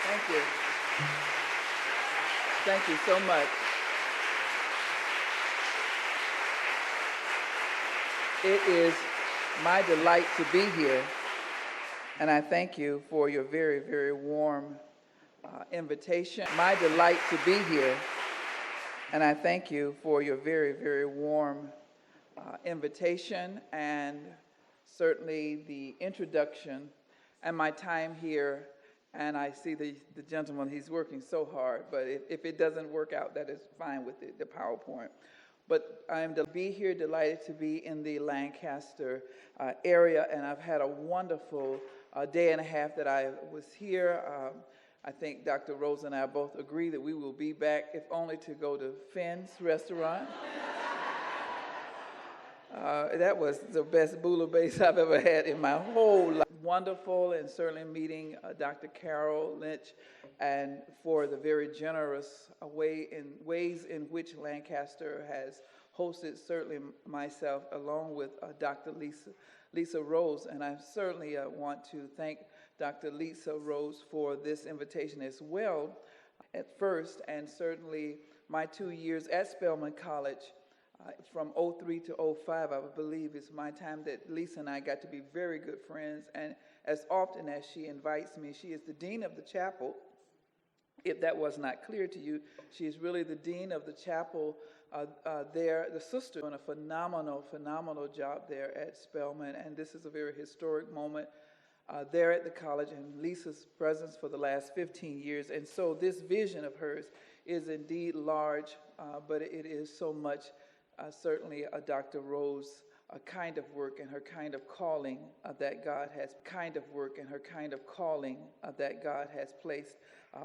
Thank you. Thank you so much. It is my delight to be here, and I thank you for your very, very warm invitation. My delight to be here, and I thank you for your very, very warm invitation and certainly the introduction and my time here. And I see the gentleman, he's working so hard, but if it doesn't work out, that is fine with the PowerPoint. But I am to be here, delighted to be in the Lancaster area, and I've had a wonderful day and a half that I was here. I think Dr. Rose and I both agree that we will be back, if only to go to Finn's restaurant. That was the best bouillabaisse I've ever had in my whole life. Wonderful, and certainly meeting Dr. Carol Lynch, and for the very generous ways in which Lancaster has hosted certainly myself, along with Dr. Lisa Rose. And I certainly want to thank Dr. Lisa Rose for this invitation as well at first, and certainly my 2 years at Spelman College. From 03 to 05, I believe, is my time that Lisa and I got to be very good friends. And as often as she invites me, she is the dean of the chapel. If that was not clear to you, she is really the dean of the chapel there. The sister doing a phenomenal job there at Spelman. And this is a very historic moment there at the college, and Lisa's presence for the last 15 years. And so this vision of hers is indeed large, but it is so much certainly Dr. Rose kind of work and her kind of calling that God has placed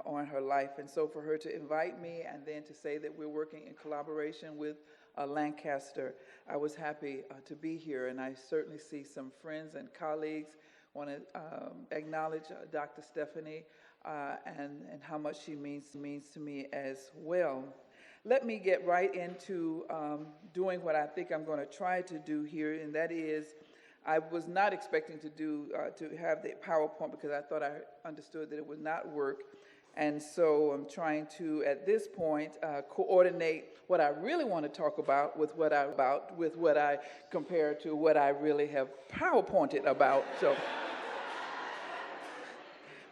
on her life. And so for her to invite me and then to say that we're working in collaboration with Lancaster, I was happy to be here, and I certainly see some friends and colleagues. I want to acknowledge Dr. Stephanie and how much she means to me as well. Let me get right into doing what I think I'm going to try to do here, and that is, I was not expecting to have the PowerPoint because I thought I understood that it would not work, and so I'm trying to, at this point, coordinate what I really want to talk about with what I compare to what I really have PowerPointed about. So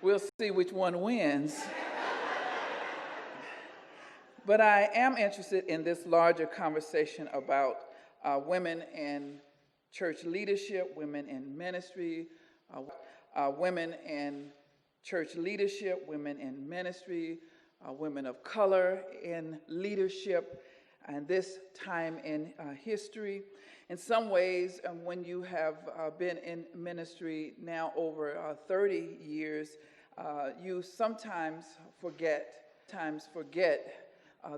we'll see which one wins. But I am interested in this larger conversation about women in church leadership, women in ministry, women in church leadership, women in ministry, women of color in leadership, and this time in history. In some ways, when you have been in ministry now over 30 years, you sometimes forget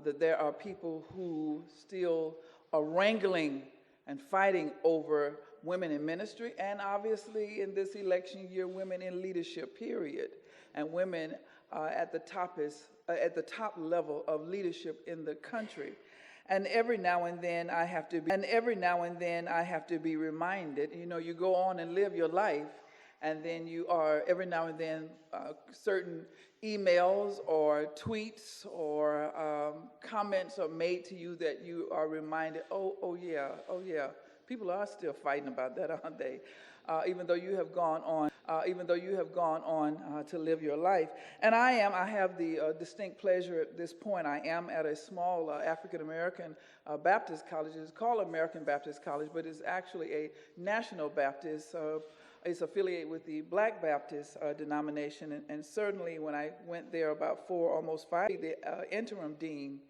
that there are people who still are wrangling and fighting over women in ministry, and obviously in this election year, women in leadership, period, and women at the top level of leadership in the country. And every now and then I have to be reminded. You go on and live your life, and then you are every now and then certain emails or tweets or comments are made to you that you are reminded, oh yeah, people are still fighting about that, aren't they? Even though you have gone on to live your life. And I have the distinct pleasure at this point. I am at a small African American Baptist college. It's called American Baptist College, but it's actually a National Baptist. It's affiliated with the Black Baptist denomination, and certainly when I went there about almost 5 years, the interim dean,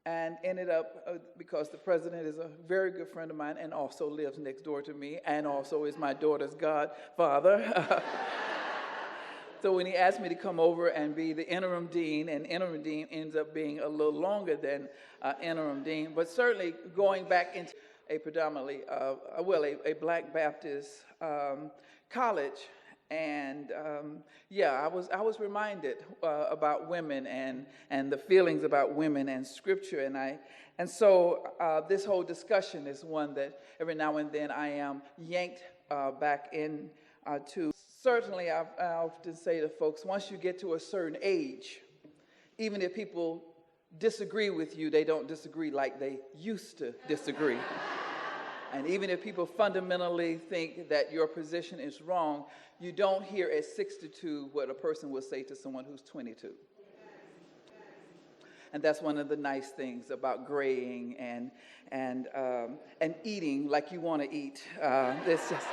and ended up, because the president is a very good friend of mine and also lives next door to me and also is my daughter's godfather. So when he asked me to come over and be the interim dean, and interim dean ends up being a little longer than interim dean, but certainly going back into a predominantly, a Black Baptist college, and I was reminded about women and the feelings about women and Scripture, and so this whole discussion is one that every now and then I am yanked back in to. Certainly, I often say to folks, once you get to a certain age, even if people disagree with you, they don't disagree like they used to disagree. And even if people fundamentally think that your position is wrong, you don't hear at 62 what a person will say to someone who's 22. And that's one of the nice things about graying and eating like you want to eat. It's just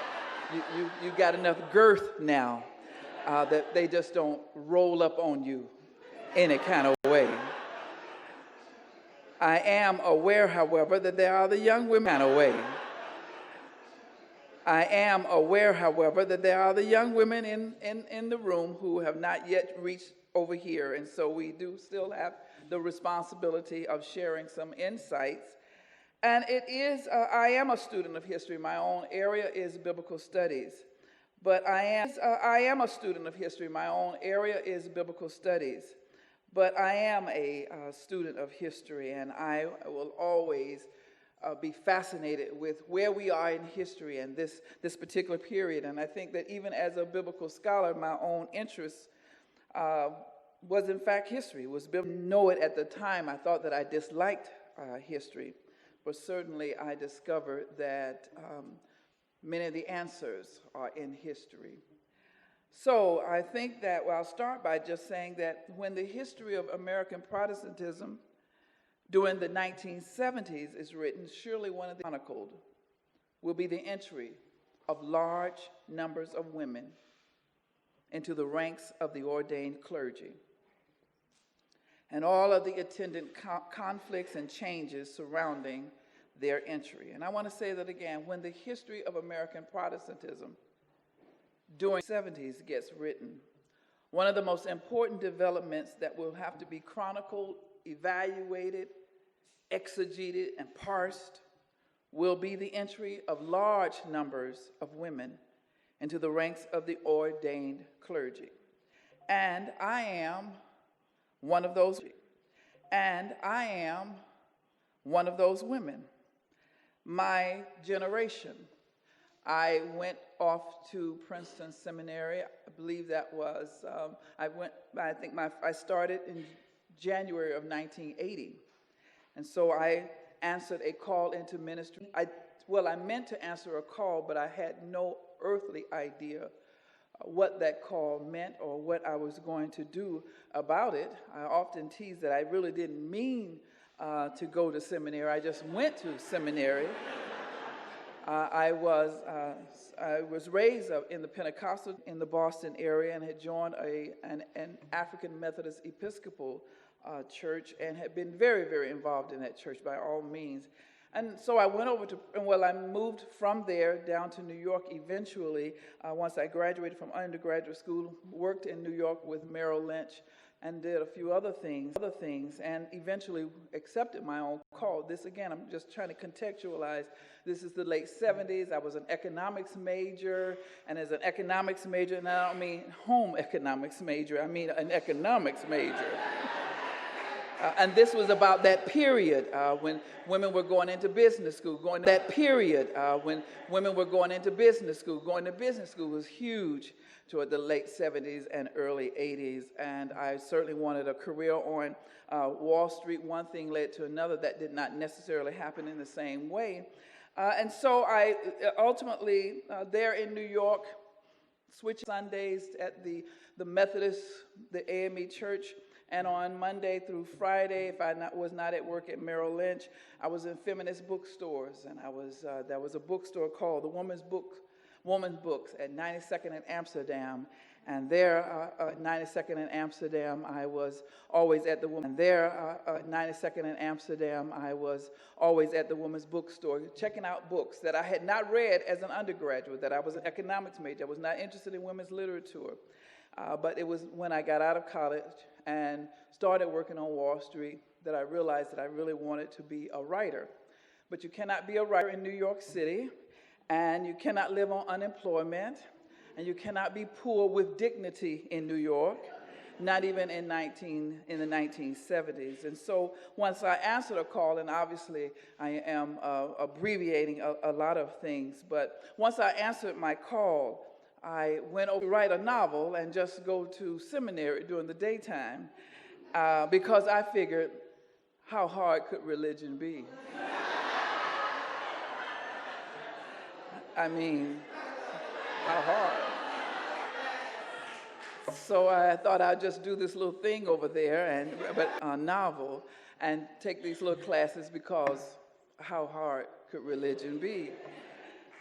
you got enough girth now that they just don't roll up on you any kind of way. I am aware, however, that there are the young women kind of way. I am aware, however, that there are the young women in the room who have not yet reached over here, and so we do still have the responsibility of sharing some insights. And it is, I am a student of history. My own area is biblical studies. But I am a student of history. My own area is biblical studies. But I am a student of history, and I will always be fascinated with where we are in history and this particular period. And I think that even as a biblical scholar, my own interest was in fact history. Know it at the time. I thought that I disliked history, but certainly I discovered that many of the answers are in history. So I think that, well, I'll start by just saying that when the history of American Protestantism during the 1970s is written, surely one of the chronicled will be the entry of large numbers of women into the ranks of the ordained clergy, and all of the attendant conflicts and changes surrounding their entry. And I want to say that again, when the history of American Protestantism during the 70s gets written, one of the most important developments that will have to be chronicled, evaluated, exegeted, and parsed will be the entry of large numbers of women into the ranks of the ordained clergy. And I am one of those, and I am one of those women. My generation, I went off to Princeton Seminary. I believe that was, I started in January of 1980. And so I answered a call into ministry. I meant to answer a call, but I had no earthly idea what that call meant or what I was going to do about it. I often tease that I really didn't mean to go to seminary. I just went to seminary. I was raised in the Pentecostal in the Boston area and had joined an African Methodist Episcopal church and had been very, very involved in that church by all means. And so I went over to, I moved from there down to New York eventually. Once I graduated from undergraduate school, worked in New York with Merrill Lynch and did a few other things, and eventually accepted my own call. This, again, I'm just trying to contextualize. This is the late 70s. I was an economics major, and as an economics major, and I don't mean home economics major, I mean an economics major. And this was about that period when women were going into business school. Going to business school was huge toward the late 70s and early 80s. And I certainly wanted a career on Wall Street. One thing led to another that did not necessarily happen in the same way. And so I ultimately, there in New York, switched Sundays at the Methodist, the AME church. And on Monday through Friday, if I was not at work at Merrill Lynch, I was in feminist bookstores. And there was a bookstore called the Woman's Books at 92nd and Amsterdam. And there, 92nd and Amsterdam, I was always at the woman. And there, 92nd and Amsterdam, I was always at the woman's bookstore, checking out books that I had not read as an undergraduate, that I was an economics major. I was not interested in women's literature. But it was when I got out of college and started working on Wall Street that I realized that I really wanted to be a writer. But you cannot be a writer in New York City, and you cannot live on unemployment, and you cannot be poor with dignity in New York, not even in the 1970s. And so once I answered a call, and obviously I am abbreviating a lot of things, but once I answered my call, I went over to write a novel and just go to seminary during the daytime because I figured, how hard could religion be? I mean, how hard? So I thought I'd just do this little thing over there, but a novel, and take these little classes because how hard could religion be?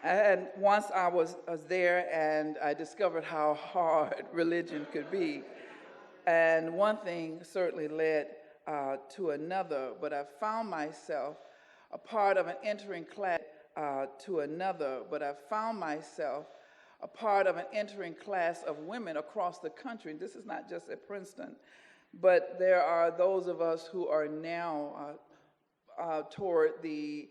And once I was there, and I discovered how hard religion could be. And one thing certainly led to another, but I found myself a part of an entering class a part of an entering class of women across the country. This is not just at Princeton, but there are those of us who are now toward the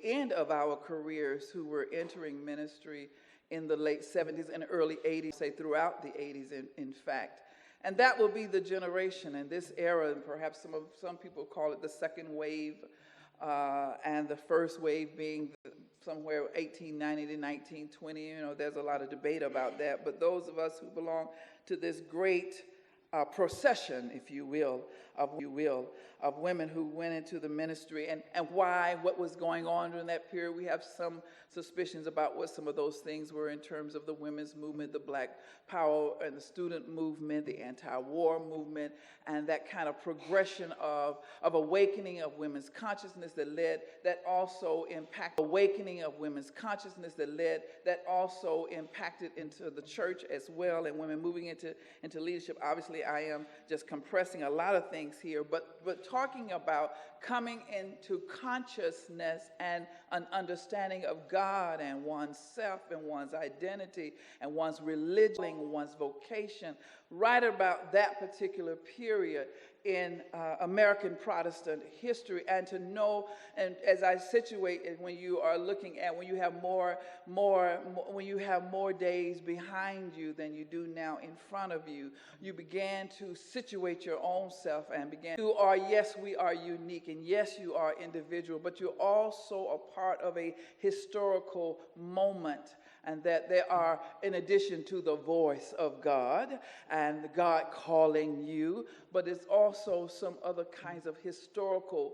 end of our careers who were entering ministry in the late 70s and early 80s, say throughout the 80s in fact. And that will be the generation in this era, and perhaps some people call it the second wave, and the first wave being somewhere 1890 to 1920. You know, there's a lot of debate about that. But those of us who belong to this great procession, if you will, of women who went into the ministry, and why, what was going on during that period. We have some suspicions about what some of those things were in terms of the women's movement, the Black Power and the student movement, the anti-war movement, and that kind of progression of awakening of women's consciousness that also impacted into the church as well, and women moving into leadership. Obviously, I am just compressing a lot of things here, but talking about coming into consciousness and an understanding of God and oneself and one's identity and one's religion, one's vocation, right about that particular period in American Protestant history. And to know, and as I situate it, when you are looking at, when you have more days behind you than you do now in front of you, you began to situate your own self and yes, we are unique, and yes, you are individual, but you're also a part of a historical moment. And that there are, in addition to the voice of God and God calling you, but it's also some other kinds of historical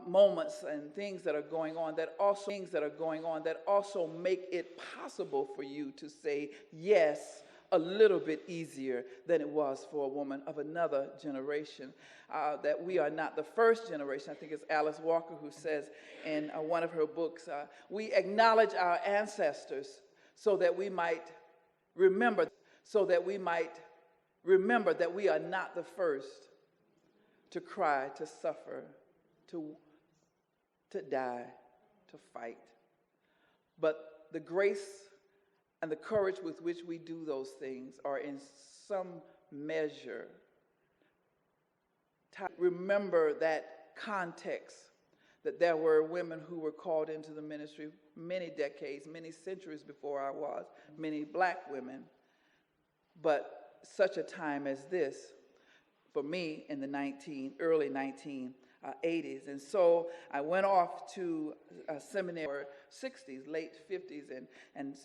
moments and things that are going on that also make it possible for you to say yes a little bit easier than it was for a woman of another generation. That we are not the first generation. I think it's Alice Walker who says in one of her books, we acknowledge our ancestors so that we might remember that we are not the first to cry, to suffer, to die, to fight. But the grace and the courage with which we do those things are in some measure. Remember that context, that there were women who were called into the ministry many decades, many centuries before I was, many black women. But such a time as this, for me, in the early 1980s. And so I went off to seminary 60s, late 50s, and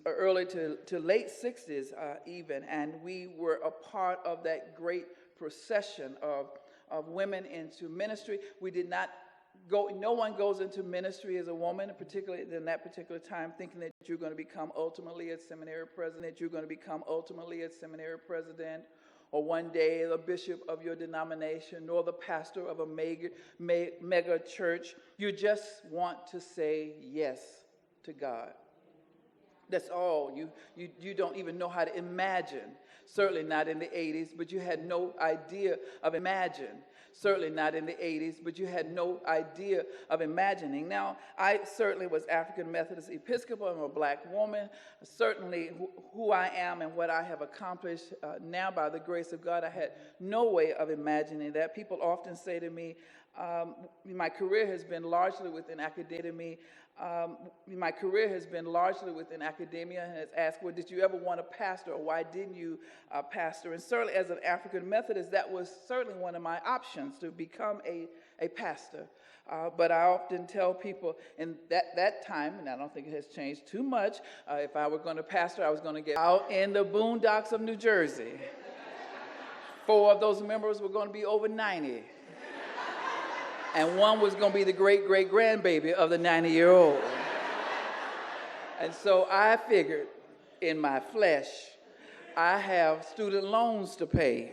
early to late 60s even. And we were a part of that great procession of women into ministry. We did not go, no one goes into ministry as a woman, particularly in that particular time, thinking that you're going to become ultimately a seminary president, or one day the bishop of your denomination, or the pastor of a mega church. You just want to say yes to God. That's all. You don't even know how to imagine. Certainly not in the 80s, but you had no idea of imagine. Certainly not in the 80s, but you had no idea of imagining. Now, I certainly was African Methodist Episcopal. I'm a black woman. Certainly who I am and what I have accomplished now by the grace of God, I had no way of imagining that. People often say to me, my career has been largely within academia. And has asked, well, did you ever want to pastor, or why didn't you pastor? And certainly as an African Methodist, that was certainly one of my options, to become a pastor. But I often tell people in that time, and I don't think it has changed too much, if I were going to pastor, I was going to get out in the boondocks of New Jersey. 4 of those members were going to be over 90. And one was going to be the great-great-grandbaby of the 90-year-old. And so I figured in my flesh, I have student loans to pay.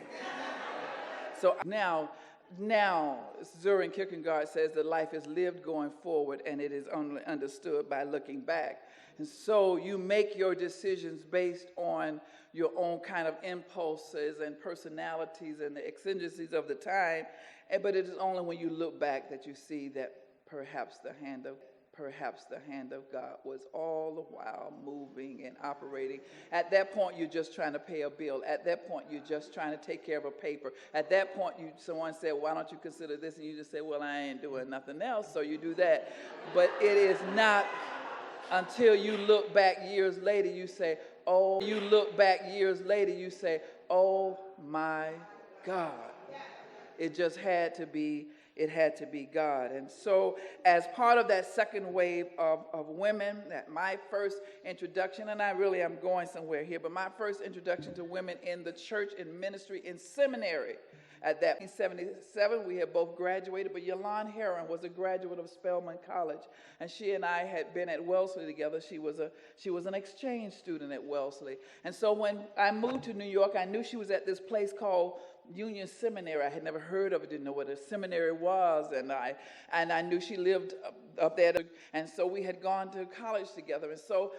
So now Søren Kierkegaard says that life is lived going forward and it is only understood by looking back. And so you make your decisions based on your own kind of impulses and personalities and the exigencies of the time. But it is only when you look back that you see that perhaps the hand of God was all the while moving and operating. At that point, you're just trying to pay a bill. At that point, you're just trying to take care of a paper. At that point, someone said, why don't you consider this? And you just say, well, I ain't doing nothing else, so you do that. But it is not until you look back years later, you say, oh my God. It just had to be God. And so as part of that second wave of women, that my first introduction, and I really am going somewhere here, but my first introduction to women in the church, in ministry, in seminary, at that 1977, we had both graduated, but Yolande Heron was a graduate of Spelman College, and she and I had been at Wellesley together. She was an exchange student at Wellesley. And so when I moved to New York, I knew she was at this place called Union Seminary. I had never heard of it, didn't know what a seminary was, and I knew she lived up there, and so we had gone to college together, and so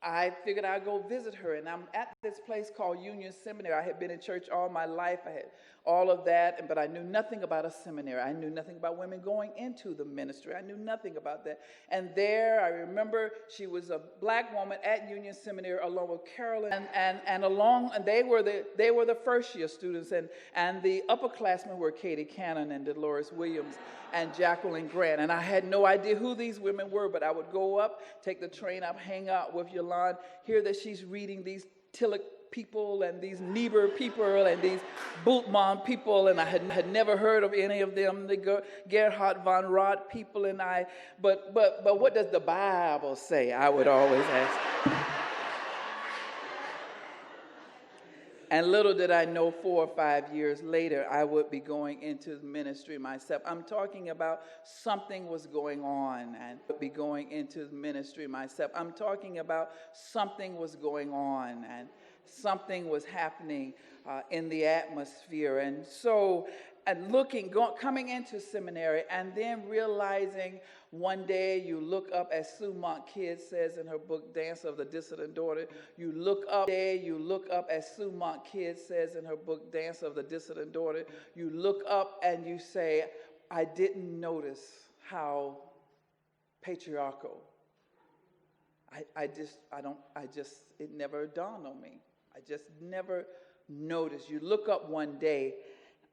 I figured I'd go visit her, and I'm at this place called Union Seminary. I had been in church all my life. I had all of that, but I knew nothing about a seminary. I knew nothing about women going into the ministry. I knew nothing about that. And there, I remember she was a black woman at Union Seminary along with Carolyn, and they were the first year students, and the upperclassmen were Katie Cannon and Dolores Williams and Jacqueline Grant. And I had no idea who these women were, but I would go up, take the train up, hang out with Yolande, hear that she's reading these Tillich people and these Niebuhr people and these Bultmann people, and I had never heard of any of them, the Gerhard von Rad people, but what does the Bible say? I would always ask. And little did I know 4 or 5 years later, I would be going into ministry myself. I'm talking about something was going on, and would be going into ministry myself. I'm talking about something was going on, and something was happening in the atmosphere. And so, coming into seminary, and then realizing one day you look up, as Sue Monk Kidd says in her book, Dance of the Dissident Daughter, you look up, as Sue Monk Kidd says in her book, Dance of the Dissident Daughter, you look up and you say, I didn't notice how patriarchal. It never dawned on me. I just never noticed. You look up one day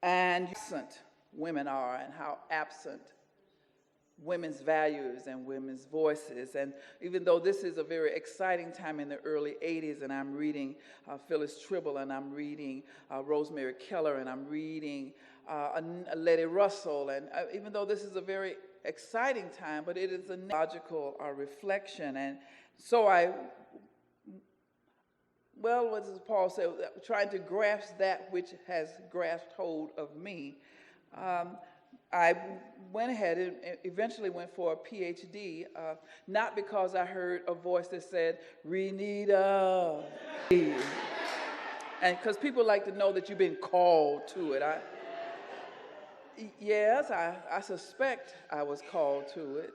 and how absent women are, and how absent women's values and women's voices. And even though this is a very exciting time in the early 80s, and I'm reading Phyllis Tribble, and I'm reading Rosemary Keller, and I'm reading Letty Russell, and even though this is a very exciting time, but it is a logical reflection. And so what does Paul say? Trying to grasp that which has grasped hold of me. I went ahead and eventually went for a PhD, not because I heard a voice that said, Renita. And because people like to know that you've been called to it. I suspect I was called to it.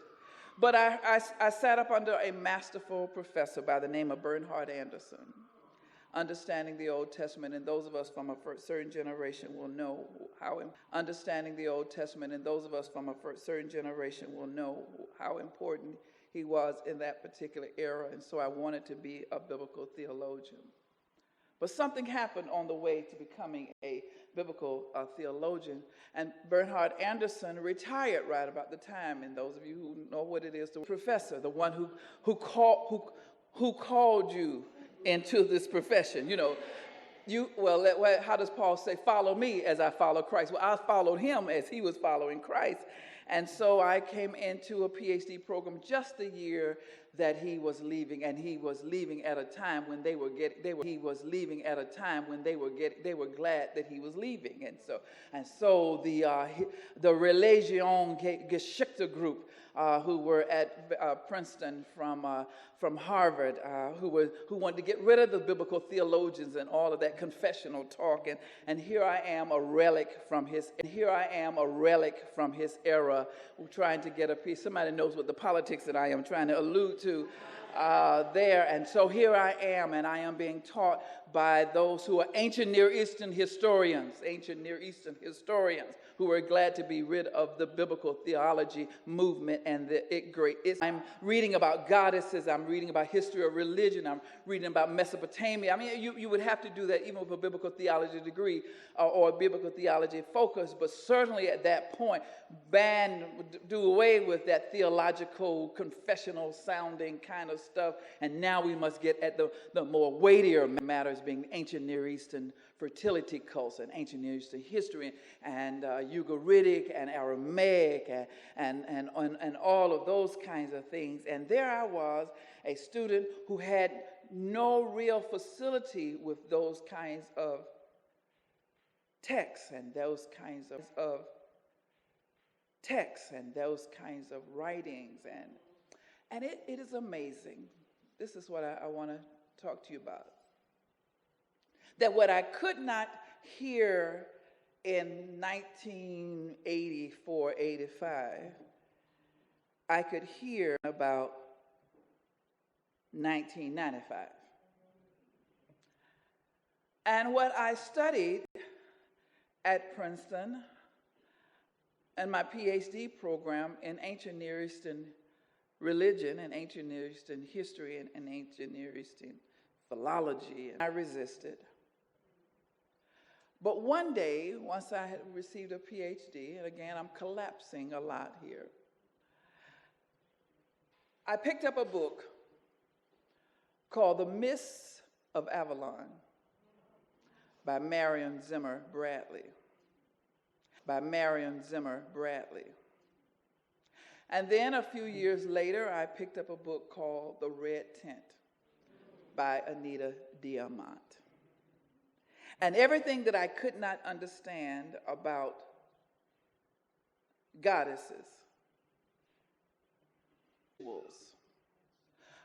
But I sat up under a masterful professor by the name of Bernhard Anderson, understanding the Old Testament, and those of us from a certain generation will know how important he was in that particular era, and so I wanted to be a biblical theologian. But something happened on the way to becoming a biblical theologian, and Bernhard Anderson retired right about the time, and those of you who know what it is, the professor, the one who called you into this profession. How does Paul say, follow me as I follow Christ? Well, I followed him as he was following Christ. And so I came into a PhD program just the year that he was leaving, and he was leaving at a time when they were glad that he was leaving. And so the Religion Geschichte group, who were at Princeton from Harvard, who wanted to get rid of the biblical theologians and all of that confessional talk. And here I am, a relic from his era, trying to get a piece. Somebody knows what the politics that I am trying to allude to there. And so here I am, and I am being taught by those who are ancient Near Eastern historians, who are glad to be rid of the biblical theology movement and I'm reading about goddesses, I'm reading about history of religion, I'm reading about Mesopotamia. I mean, you would have to do that even with a biblical theology degree or a biblical theology focus, but certainly at that point, do away with that theological, confessional sounding kind of stuff, and now we must get at the more weightier matters, being ancient Near Eastern fertility cults and ancient Near Eastern history and Ugaritic and Aramaic and all of those kinds of things. And there I was, a student who had no real facility with those kinds of texts and those kinds of writings. And it is amazing. This is what I want to talk to you about. That what I could not hear in 1984, 85, I could hear about 1995. And what I studied at Princeton and my PhD program in ancient Near Eastern religion and ancient Near Eastern history and ancient Near Eastern philology, and I resisted. But one day, once I had received a PhD, and again, I'm collapsing a lot here, I picked up a book called The Myths of Avalon by Marion Zimmer Bradley. And then a few years later, I picked up a book called The Red Tent by Renita J. And everything that I could not understand about goddesses,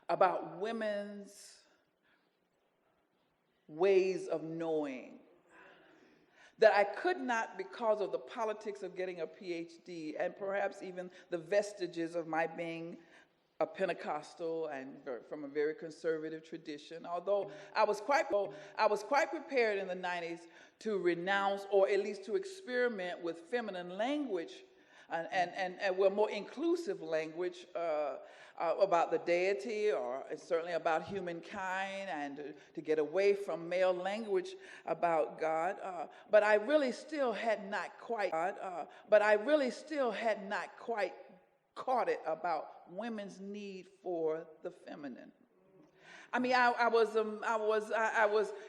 about women's ways of knowing, that I could not, because of the politics of getting a PhD and perhaps even the vestiges of my being a Pentecostal and from a very conservative tradition, although I was quite prepared in the 90s to renounce or at least to experiment with feminine language and more inclusive language about the deity, or certainly about humankind, and to get away from male language about God. But I really still had not quite caught it about women's need for the feminine. I mean, I was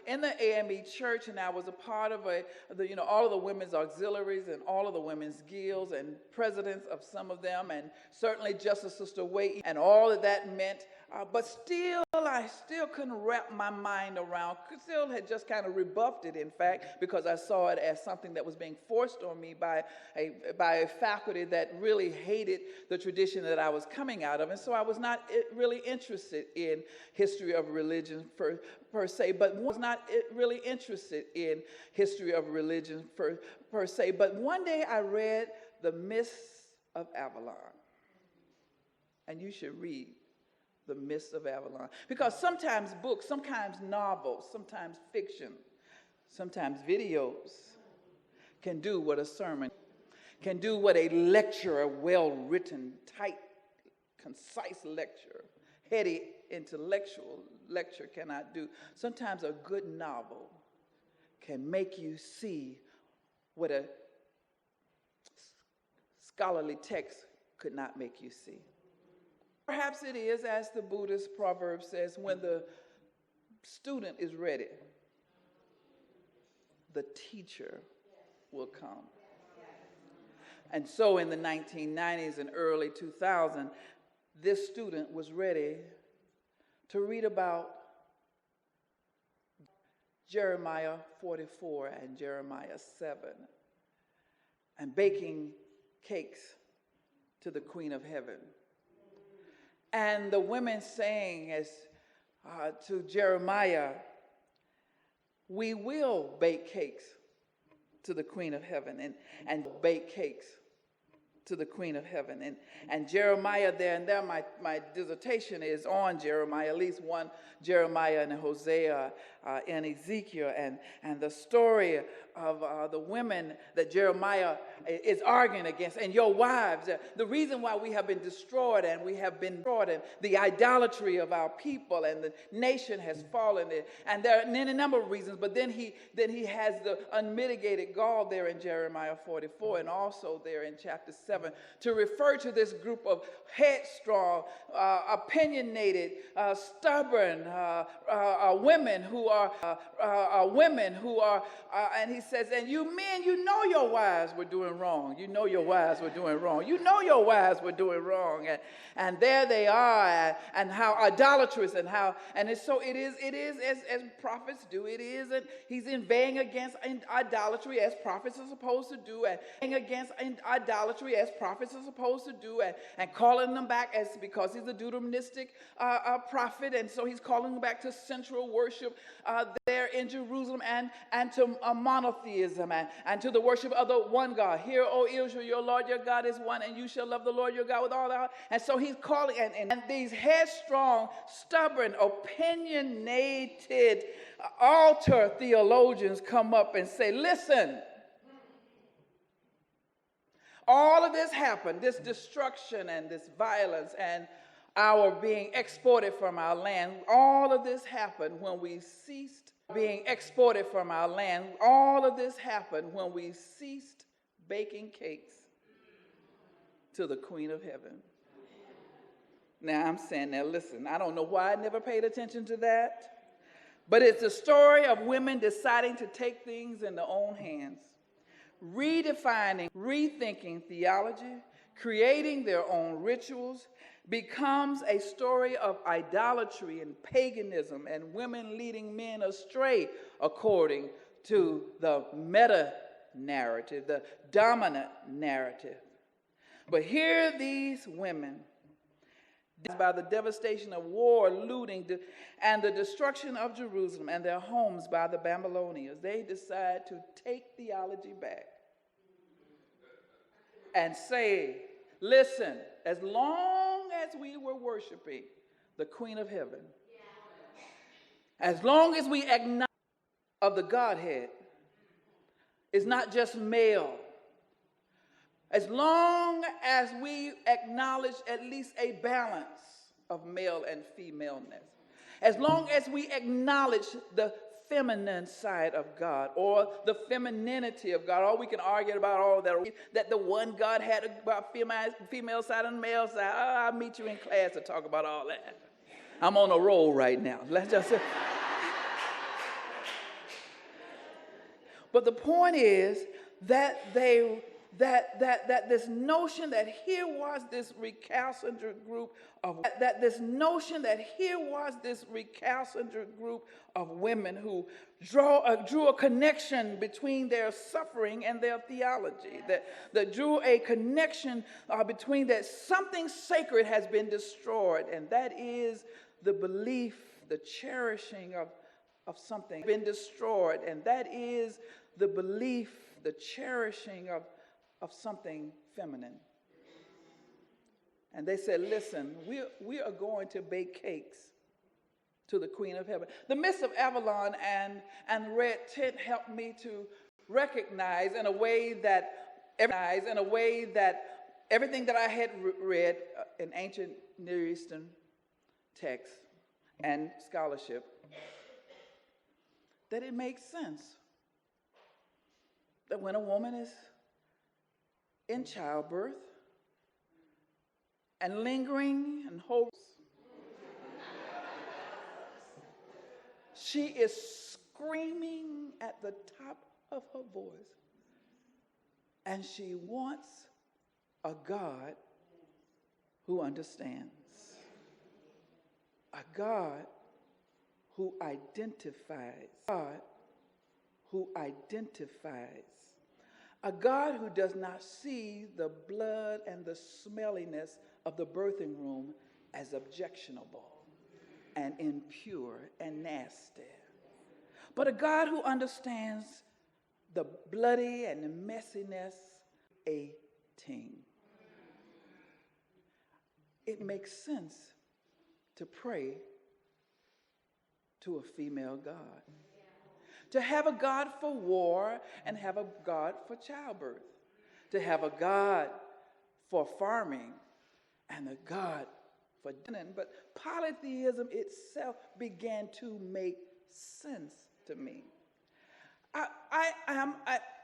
in the AME church, and I was a part of all of the women's auxiliaries and all of the women's guilds and presidents of some of them, and certainly Justice Sister Way, and all of that meant. But I still couldn't wrap my mind around, still had just kind of rebuffed it, in fact, because I saw it as something that was being forced on me by a faculty that really hated the tradition that I was coming out of. And so I was not really interested in history of religion per se, but But one day I read The Myths of Avalon. And you should read The Myths of Avalon. Because sometimes books, sometimes novels, sometimes fiction, sometimes videos can do what a sermon can do, what a lecture, a well-written, tight, concise lecture, heady, intellectual lecture cannot do. Sometimes a good novel can make you see what a scholarly text could not make you see. Perhaps it is, as the Buddhist proverb says, when the student is ready, the teacher will come. And so in the 1990s and early 2000s, this student was ready to read about Jeremiah 44 and Jeremiah 7 and baking cakes to the Queen of Heaven. And the women saying to Jeremiah, we will bake cakes to the Queen of Heaven and bake cakes to the Queen of Heaven. And Jeremiah there, my dissertation is on Jeremiah, at least one Jeremiah and Hosea and Ezekiel, and the story of the women that Jeremiah is arguing against, and your wives. The reason why we have been destroyed, and the idolatry of our people, and the nation has fallen. And there are any number of reasons, but then he has the unmitigated gall there in Jeremiah 44, and also there in chapter 7, to refer to this group of headstrong, opinionated, stubborn women who are and he says, and you men, you know your wives were doing wrong. You know your wives were doing wrong. You know your wives were doing wrong. And there they are, and how idolatrous, and so it is as prophets do. He's inveighing against idolatry as prophets are supposed to do, and against idolatry as prophets are supposed to do, and calling them back as because he's a Deuteronomistic prophet, and so he's calling them back to central worship there in Jerusalem, and to monotheism, and to the worship of the one God. Hear, O Israel, your Lord your God is one, and you shall love the Lord your God with all thy heart. And so he's calling, and these headstrong, stubborn, opinionated, altar theologians come up and say, listen, all of this happened, this destruction and this violence and our being exported from our land, all of this happened when we ceased being exported from our land. All of this happened when we ceased baking cakes to the Queen of Heaven. Now I'm saying, now listen, I don't know why I never paid attention to that, but it's a story of women deciding to take things in their own hands, redefining, rethinking theology, creating their own rituals, becomes a story of idolatry and paganism and women leading men astray according to the meta narrative, the dominant narrative. But here these women, by the devastation of war, looting, and the destruction of Jerusalem and their homes by the Babylonians, they decide to take theology back and say, listen, as long as we were worshiping the Queen of Heaven, as long as we acknowledge of the Godhead is not just male, as long as we acknowledge at least a balance of male and femaleness, as long as we acknowledge the feminine side of God or the femininity of God, or we can argue about all that the one God had about female side and male side. I'll meet you in class to talk about all that. I'm on a roll right now. Let's just say. But the point is that this notion that here was this recalcitrant group of women who drew a connection between their suffering and their theology, that drew a connection between that something sacred has been destroyed, and that is the belief, the cherishing of something been destroyed, and that is the belief, the cherishing of something feminine. And they said, listen, we are going to bake cakes to the Queen of Heaven. The Mists of Avalon and Red Tent helped me to recognize in a way that everything that I had read in ancient Near Eastern texts and scholarship, that it makes sense that when a woman is in childbirth and lingering and hopes, she is screaming at the top of her voice, and she wants a God who understands, a God who identifies, God who identifies, a God who does not see the blood and the smelliness of the birthing room as objectionable and impure and nasty, but a God who understands the bloody and the messiness, a ting. It makes sense to pray to a female God, to have a God for war and have a God for childbirth, to have a God for farming and a God for dinner. But polytheism itself began to make sense to me. I am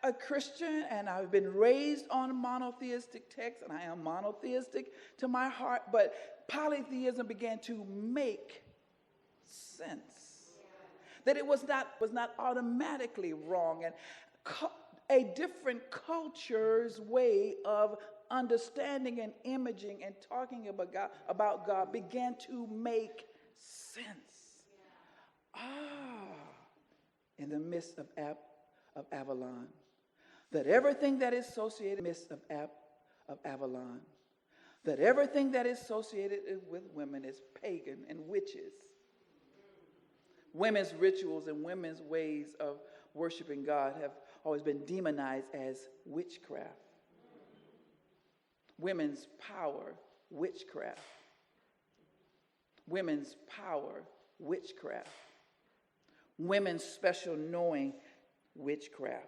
a Christian, and I've been raised on monotheistic texts, and I am monotheistic to my heart, but polytheism began to make sense. That it was not automatically wrong, and a different culture's way of understanding and imaging and talking about God began to make sense. In the midst of Avalon, that everything that is associated in the midst of Avalon, that everything that is associated with women is pagan and witches. Women's rituals and women's ways of worshiping God have always been demonized as witchcraft. Women's power, witchcraft. Women's power, witchcraft. Women's special knowing, witchcraft.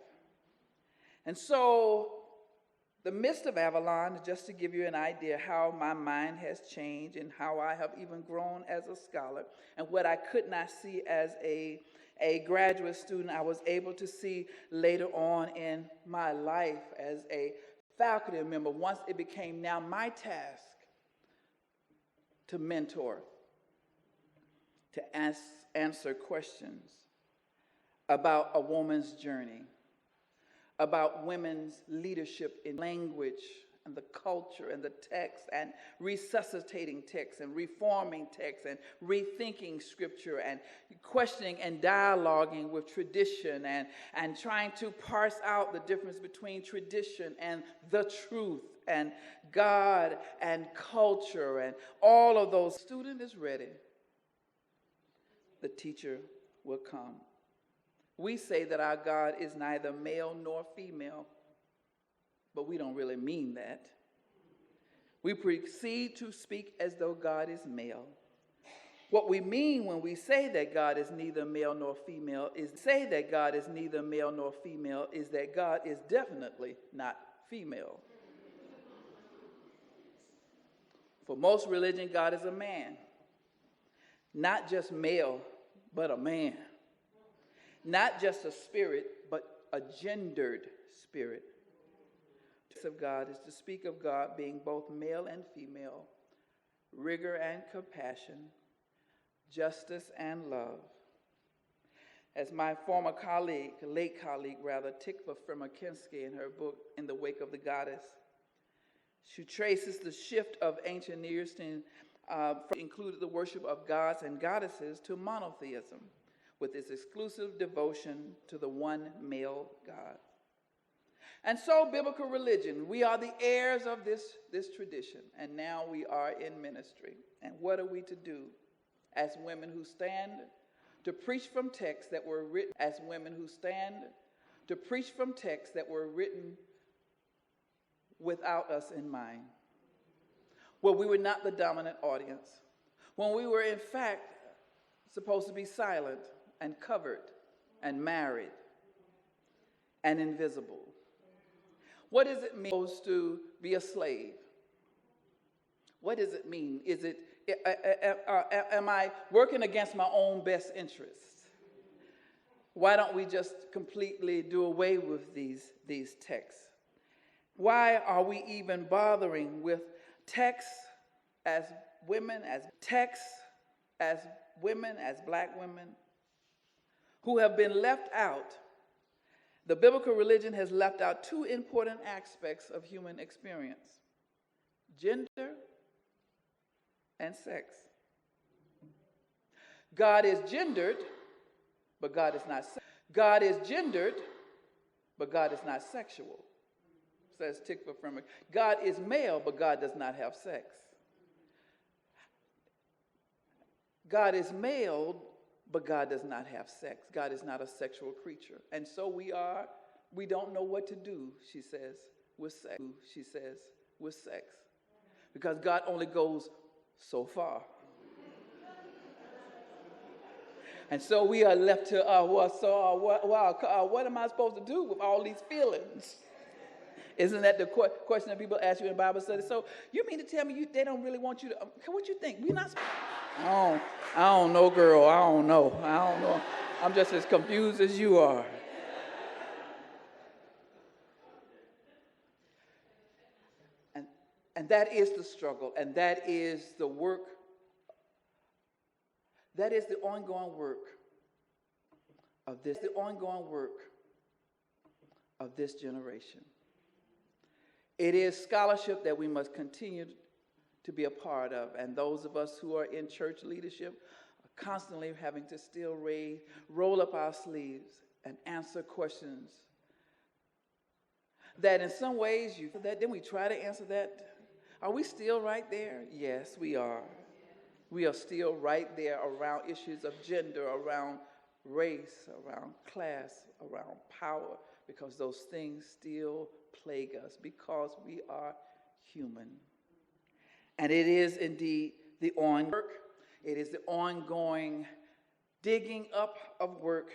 And so, the midst of Avalon, just to give you an idea how my mind has changed and how I have even grown as a scholar, and what I could not see as a graduate student, I was able to see later on in my life as a faculty member, once it became now my task to mentor, to answer questions about a woman's journey, about women's leadership in language and the culture and the text, and resuscitating text and reforming text and rethinking scripture and questioning and dialoguing with tradition and trying to parse out the difference between tradition and the truth and God and culture and all of those. The student is ready. The teacher will come. We say that our God is neither male nor female, but we don't really mean that. We proceed to speak as though God is male. What we mean when we say that God is neither male nor female is that God is definitely not female. For most religion, God is a man. Not just male, but a man. Not just a spirit, but a gendered spirit. Of God is to speak of God being both male and female, rigor and compassion, justice and love. As my former colleague, late colleague rather, Tikva Fremakinski in her book, In the Wake of the Goddess, she traces the shift of ancient Near Eastern, included the worship of gods and goddesses, to monotheism, with its exclusive devotion to the one male God. And so biblical religion, we are the heirs of this tradition, and now we are in ministry. And what are we to do as women who stand to preach from texts that were written, without us in mind? Well, we were not the dominant audience, when we were in fact supposed to be silent and covered and married and invisible. What does it mean to be a slave? What does it mean? Am I working against my own best interests? Why don't we just completely do away with these texts? Why are we even bothering with texts as women, as black women, who have been left out? The biblical religion has left out two important aspects of human experience. gender, and sex. God is gendered, but God is not sexual. God is gendered, but God is not sexual, says Tickfor Firmer. God is male, but God does not have sex. God is male, but God does not have sex. God is not a sexual creature. And so we don't know what to do, she says, with sex. She says, with sex. Because God only goes so far. And so we are left to, what am I supposed to do with all these feelings? Isn't that the question that people ask you in Bible study? So you mean to tell me they don't really want you to, what you think? We're not, I don't know, girl. I don't know. I'm just as confused as you are. And that is the struggle, and that is the work. That is the ongoing work of this. The ongoing work of this generation. It is scholarship that we must continue to be a part of, and those of us who are in church leadership are constantly having to still roll up our sleeves and answer questions that in some ways then we try to answer that. Are we still right there? Yes, we are. We are still right there around issues of gender, around race, around class, around power, because those things still plague us because we are human. And it is indeed the ongoing work. It is the ongoing digging up of work.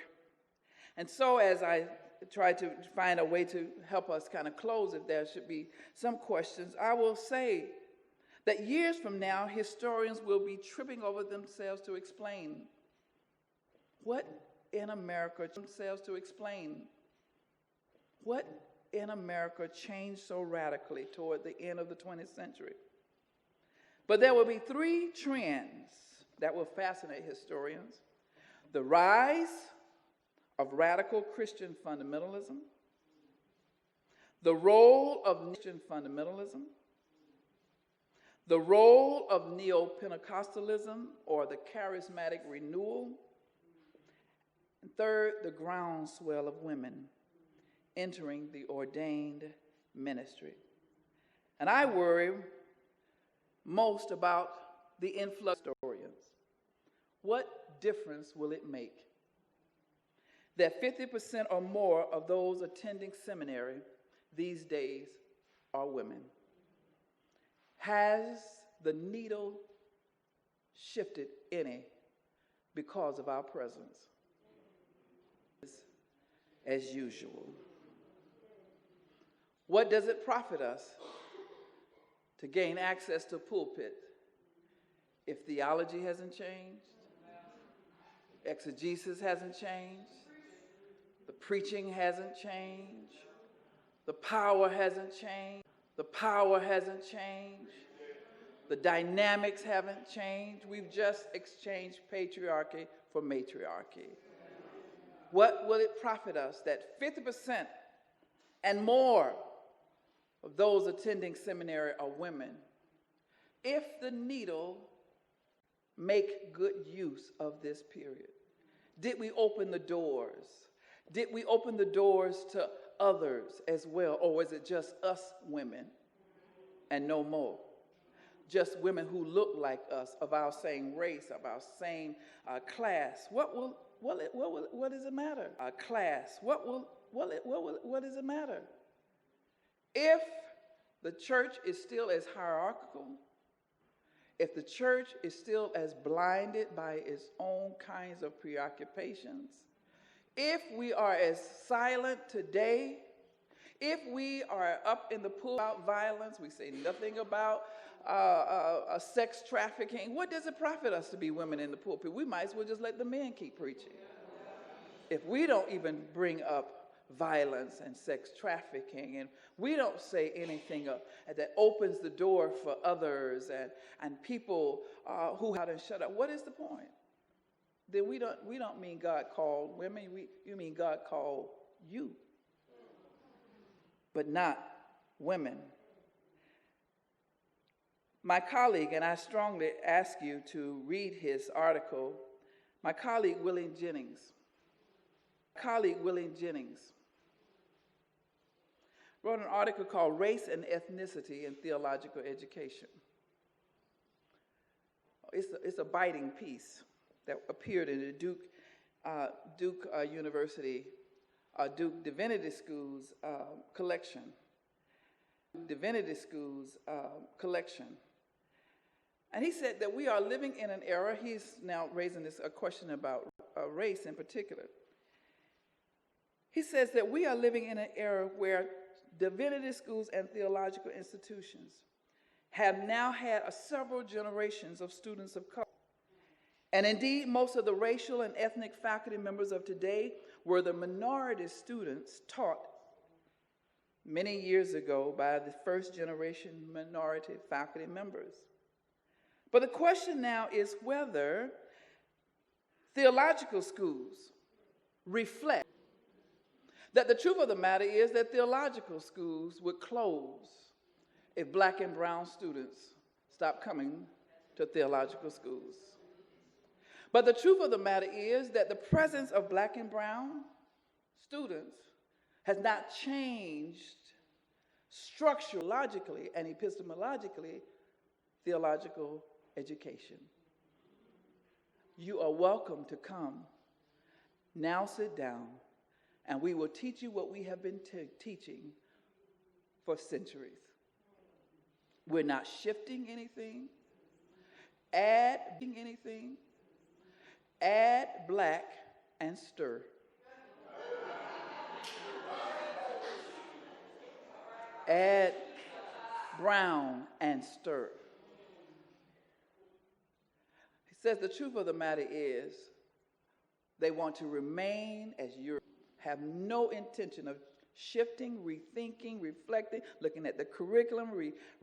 And so as I try to find a way to help us kind of close, if there should be some questions, I will say that years from now, historians will be tripping over themselves to explain what in America changed so radically toward the end of the 20th century. But there will be three trends that will fascinate historians: the rise of radical Christian fundamentalism, the role of Christian fundamentalism, the role of neo-Pentecostalism or the charismatic renewal, and third, the groundswell of women entering the ordained ministry. And I worry most about the influx of historians. What difference will it make that 50% or more of those attending seminary these days are women? Has the needle shifted any because of our presence? As usual. What does it profit us to gain access to pulpit if theology hasn't changed, exegesis hasn't changed, the preaching hasn't changed, the power hasn't changed, the dynamics haven't changed? We've just exchanged patriarchy for matriarchy. What will it profit us that 50% and more of those attending seminary are women if the needle make good use of this period? Did we open the doors? Did we open the doors to others as well? Or was it just us women and no more? Just women who look like us, of our same race, of our same class. What does it matter? Class. What does it matter? If the church is still as hierarchical, if the church is still as blinded by its own kinds of preoccupations, if we are as silent today, if we are up in the pool about violence, we say nothing about sex trafficking, what does it profit us to be women in the pulpit? We might as well just let the men keep preaching. If we don't even bring up violence and sex trafficking, and we don't say anything that opens the door for others and people who out and shut up, what is the point? Then we don't mean God called women. You mean God called you, but not women. My colleague, and I strongly ask you to read his article, my colleague Willie Jennings wrote an article called Race and Ethnicity in Theological Education. It's a biting piece that appeared in the Duke University, Duke Divinity School's collection. And he said that we are living in an era, he's now raising a question about race in particular. He says that we are living in an era where divinity schools and theological institutions have now had several generations of students of color. And indeed, most of the racial and ethnic faculty members of today were the minority students taught many years ago by the first generation minority faculty members. But the question now is whether theological schools reflect that the truth of the matter is that theological schools would close if black and brown students stopped coming to theological schools. But the truth of the matter is that the presence of black and brown students has not changed structurally, logically, and epistemologically theological education. You are welcome to come. Now sit down, and we will teach you what we have been teaching for centuries. We're not shifting anything, adding anything. Add black and stir. Add brown and stir. He says the truth of the matter is they want to remain as Europe, have no intention of shifting, rethinking, reflecting, looking at the curriculum,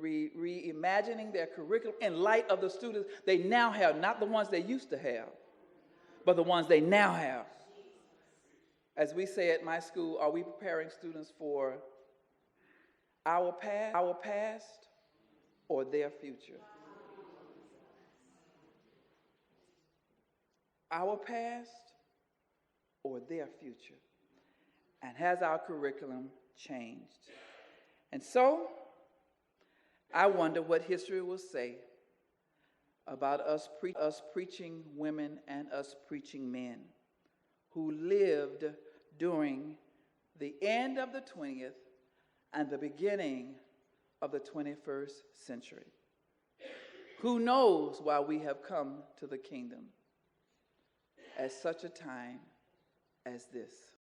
reimagining their curriculum in light of the students they now have, not the ones they used to have, but the ones they now have. As we say at my school, are we preparing students for our past, or their future? Our past or their future? And has our curriculum changed? And so, I wonder what history will say about us preaching women and us preaching men who lived during the end of the 20th and the beginning of the 21st century. Who knows why we have come to the kingdom at such a time as this?